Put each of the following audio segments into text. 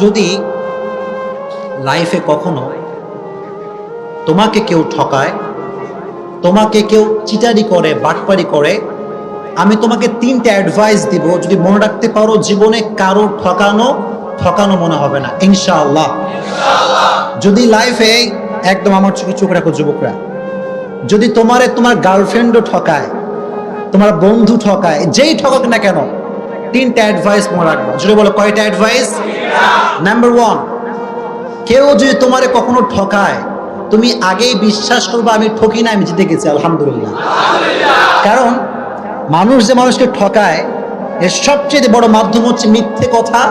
যদি লাইফে কখনো তোমাকে কেউ ঠকায়, তোমাকে কেউ চিটারি করে, বাটপারি করে, আমি তোমাকে 3টা অ্যাডভাইস দিব। যদি মনে রাখতে পারো, জীবনে কারো ঠকানো মনে হবে না ইনশাআল্লাহ। যদি লাইফে একদম আমার চোখে চোখ রাখো যুবকরা, যদি তোমার গার্লফ্রেন্ডও ঠকায়, তোমার বন্ধু ঠকায়, যেই ঠকাক না কেন, 3টা অ্যাডভাইস মনে রাখবো। যদি বলো কয়টা অ্যাডভাইস? নাম্বার 1, কেউ যদি তোমারে কখনো ঠকায়, তুমি আগেই বিশ্বাস করবে আমি ঠকি না, আমি জিতে গেছি আলহামদুলিল্লাহ। কারণ মানুষ যে মানুষকে ঠকায়, এর সবচেয়ে বড় মাধ্যম হচ্ছে মিথ্যে কথা,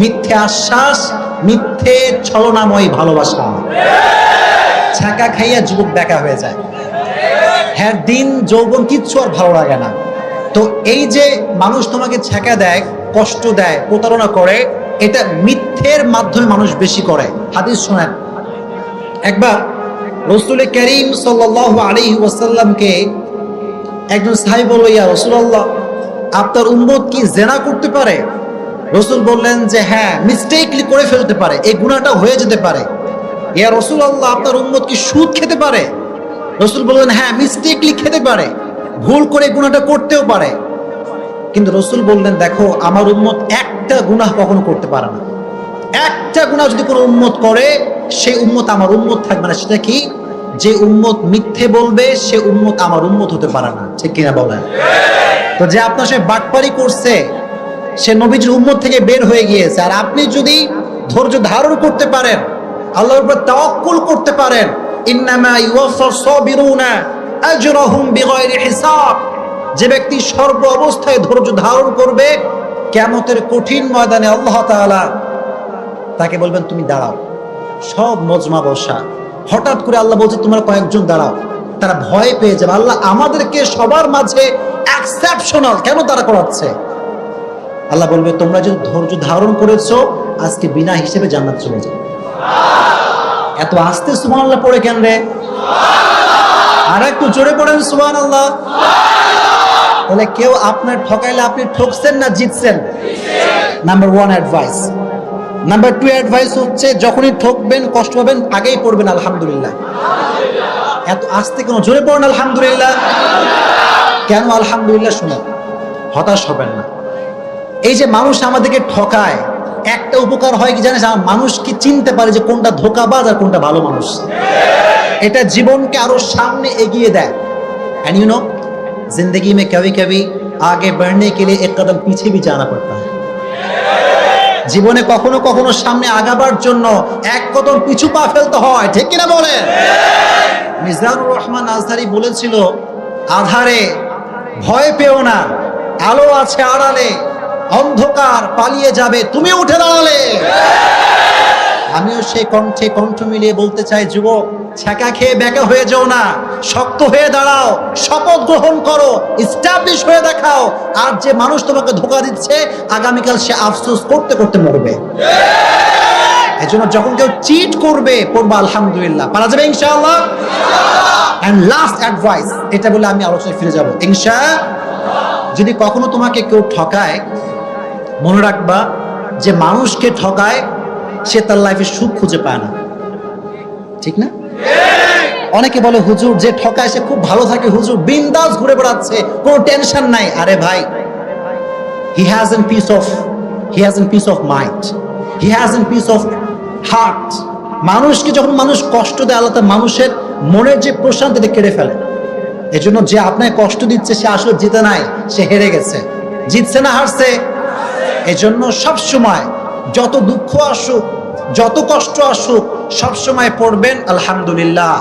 মিথ্যে আশ্বাস, মিথ্যে ছলনাময় ভালোবাসা। ছাকা খাইয়া যুবক বেকা হয়ে যায়, হ্যাঁ দিন যৌবন কিচ্ছু আর ভালো লাগে না। তো এই যে মানুষ তোমাকে ছ্যাঁকা দেয়, কষ্ট দেয়, প্রতারণা করে, এটা মিথ্যের মাধ্যমে মানুষ বেশি করে। হাদিস শোনেন, একবার রাসূল করিম সাল্লাল্লাহু আলাইহি ওয়াসাল্লামকে একজন সাহাবী বলল, ইয়া রাসূলুল্লাহ, আপনার উম্মত কি জিনা করতে পারে? রাসূল বললেন যে হ্যাঁ, মিস্টেকলি করে ফেলতে পারে, এই গুনাহটা হয়ে যেতে পারে। ইয়া রাসূলুল্লাহ, আপনার উম্মত কি সুদ খেতে পারে? রাসূল বললেন হ্যাঁ, মিস্টেকলি খেতে পারে, ভুল করে গুনাহটা করতেও পারে। কিন্তু রাসূল বললেন দেখো, আমার উম্মত একটা গুনাহ কখনো করতে পারে না। একটা গুনাহ যদি কোনো উম্মত করে, সেই উম্মত আমার উম্মত থাকবে না। সেটা কি? যে উম্মত মিথ্যে বলবে, সে উম্মত আমার উম্মত হতে পারে না। ঠিক কিনা বলেন? তো যে আপনার সাথে বাটপারি করছে, সে নবীজির উম্মত থেকে বের হয়ে গিয়েছে। আর আপনি যদি ধৈর্য ধারণ করতে পারেন, আল্লাহর উপর তাওয়াক্কুল করতে পারেন, ইন্নামা ইউওয়াফাস সাবিরুনা আজরাহুম বিগাইরি হিসাব, যে ব্যক্তি সর্ব অবস্থায় ধৈর্য ধারণ করবে, কিয়ামতের কঠিন ময়দানে আল্লাহ তাআলা তাকে বলবেন তুমি দাঁড়াও। সব মজমা বসা, হঠাৎ করে আল্লাহ বলছে তোমরা কয়েকজন দাঁড়াও। তারা ভয় পেয়ে যাবে, আল্লাহ আমাদেরকে সবার মাঝে এক্সেপশনাল কেন দাঁড়া করাচ্ছে? আল্লাহ বলবে তোমরা যদি ধৈর্য ধারণ করেছো, আজকে বিনা হিসেবে জান্নাত চলে যাবে। এত আস্তে সুবহানাল্লাহ পড়ে কেন রে? আর একটু জোরে পড়েন সুবহানাল্লাহ। তাহলে কেউ আপনার ঠকাইলে আপনি ঠকছেন না জিতছেন? Number 1 advice. নাম্বার 2 অ্যাডভাইস হচ্ছে, যখনই ঠকবেন, কষ্ট পাবেন, আগেই পড়বেন আলহামদুলিল্লাহ। এত আস্তে কেন? জোরে পড়েন আলহামদুলিল্লাহ। কেন আলহামদুলিল্লাহ? শুনুন, হতাশ হবেন না। এই যে মানুষ আমাদেরকে ঠকায়, একটা উপকার হয় কি জানেন? মানুষ কি চিনতে পারে যে কোনটা ধোঁকাবাজ আর কোনটা ভালো মানুষ। এটা জীবনকে আরো সামনে এগিয়ে দেয়। एंड यू नो, जिंदगी में कभी कभी आगे बढ़ने के लिए एक कदम पीछे भी जाना पड़ता है। জীবনে কখনো কখনো সামনে আগাবার জন্য এক কদম পিছু পা ফেলতে হয়। ঠিক কিনা বলেন? মিজানুর রহমান আজহারি বলেছিল, আধারে ভয় পেও না, আলো আছে আড়ালে, অন্ধকার পালিয়ে যাবে তুমি উঠে দাঁড়ালে। আমিও সেই কণ্ঠে কণ্ঠ মিলিয়ে বলতে চাই, যুবক, ছ্যাঁকা খেয়ে বেঁকা হয়ে যাও না, শক্ত হয়ে দাঁড়াও, শপথ গ্রহণ করো, এস্টাবলিশ হয়ে দেখাও। আর যে মানুষ তোমাকে ধোঁকা দিচ্ছে, আগামীকাল সে আফসোস করতে করতে মরবে। এজন্য যখন কেউ চিট করবে, পড়বা আলহামদুলিল্লাহ, পারা যাবে ইনশাআল্লাহ। এন্ড লাস্ট অ্যাডভাইস, এটা বলে আমি আলোচনায় ফিরে যাব ইনশাআল্লাহ। যদি কখনো তোমাকে কেউ ঠকায়, মনে রাখবা যে মানুষকে ঠকায়, সে তার লাইফে সুখ খুঁজে পায় না। ঠিক না? অনেকে বলে হুজুর যে ঠকায় সে খুব ভালো থাকে, হুজুর বিন্দাস ঘুরে বেড়াচ্ছে, কোনো টেনশন নাই। আরে ভাই, he hasn't peace of mind, he hasn't peace of heart। মানুষকে যখন মানুষ কষ্ট দেয়, আল্লাহ তার মানুষের মনের যে প্রশান্তিতে কেড়ে ফেলে। এজন্য যে আপনাকে কষ্ট দিচ্ছে, সে আসলে জিতে নাই, সে হেরে গেছে। জিতছে না হারছে? এজন্য সবসময় যত দুঃখ আসুক, যত কষ্ট আসুক, সবসময় পড়বেন আলহামদুলিল্লাহ।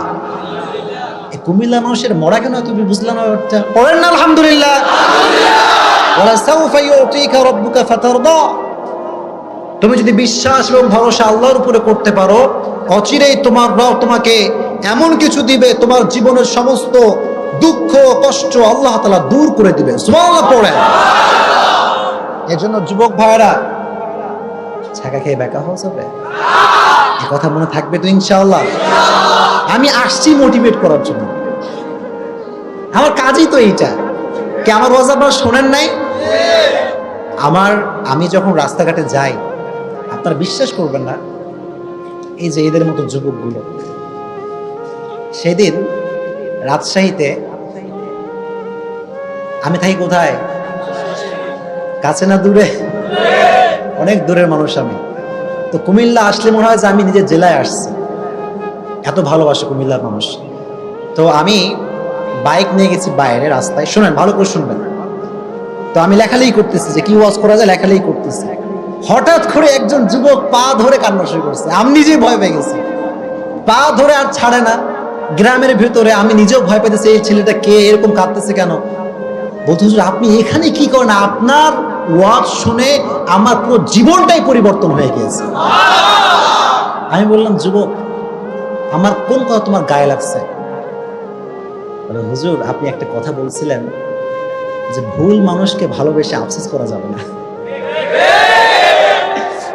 এই কুমিল্লা মানুষের মরা কেন তুমি বুঝলাম না? পড়েন না আলহামদুলিল্লাহ। ওয়ালা সাউফা ইউতিকা রাব্বুকা ফাতারদা। তুমি যদি বিশ্বাস এবং ভরসা আল্লাহর উপরে করতে পারো, অচিরেই তোমার রব তোমাকে এমন কিছু দিবে, তোমার জীবনের সমস্ত দুঃখ কষ্ট আল্লাহ তাআলা দূর করে দিবে। সুবহানাল্লাহ পড়েন। এজন্য যুবক ভাইরা, ছাকা খেয়ে বেকা হওয়া যাবে? এই কথা মনে থাকবে তো ইনশাআল্লাহ। আমি আসছি মোটিভেট করার জন্য, আমার কাজই তো এইটা। কি আমার ওয়াজ আপনারা শোনেন নাই? আমি যখন রাস্তাঘাটে যাই, আপনারা বিশ্বাস করবেন না, এই যে এদের মতো যুবকগুলো, সেদিন রাজশাহীতে, আমি থাকি কোথায়, কাছে না দূরে, অনেক দূরের মানুষ আমি। তো কুমিল্লা আসলে মনে হয় যে আমি নিজের জেলায় আসছি, এত ভালোবাসে কুমিল্লার মানুষ। তো আমি বাইক নিয়ে গেছি বাইরে রাস্তায়, শুনেন ভালো করে শুনবেন। তো আমি লেখালেখি করতেছি যে কি ওয়াজ করা যায়, লেখালেখি করতেছি। হঠাৎ করে একজন যুবক পা ধরে কান্না শুরু করছে, আমি নিজেই ভয় পেয়ে গেছি। পা ধরে আর ছাড়ে না, গ্রামের ভিতরে আমি নিজেও ভয় পেতেছি, এই ছেলেটা কে, এরকম কাঁদতেছে কেন। বলতে হুজুর আপনি এখানে কি করেন, আপনার ওয়াজ শুনে আমার পুরো জীবনটাই পরিবর্তন হয়ে গিয়েছে। আমি বললাম যুবক আমার কোন কথা তোমার গায়ে লাগছে? বলে হুজুর আপনি একটা কথা বলছিলেন যে ভুল মানুষকে ভালোবেসে আফসোস করা যাবে না।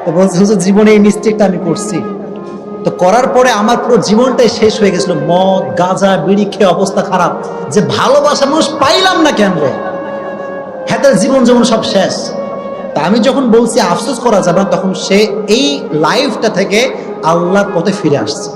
তো বলছে হুজুর জীবনে এই মিস্টেকটা আমি করছি, তো করার পরে আমার পুরো জীবনটাই শেষ হয়ে গেছিল, মদ গাঁজা বিড়ি খেয়ে অবস্থা খারাপ, যে ভালোবাসা মানুষ পাইলাম না কেন রে, হ্যাঁ জীবন যেমন সব শেষ। তা আমি যখন বলছি আফসোস করা যাবে না, তখন সে এই লাইফটা থেকে আল্লাহর পথে ফিরে আসছে।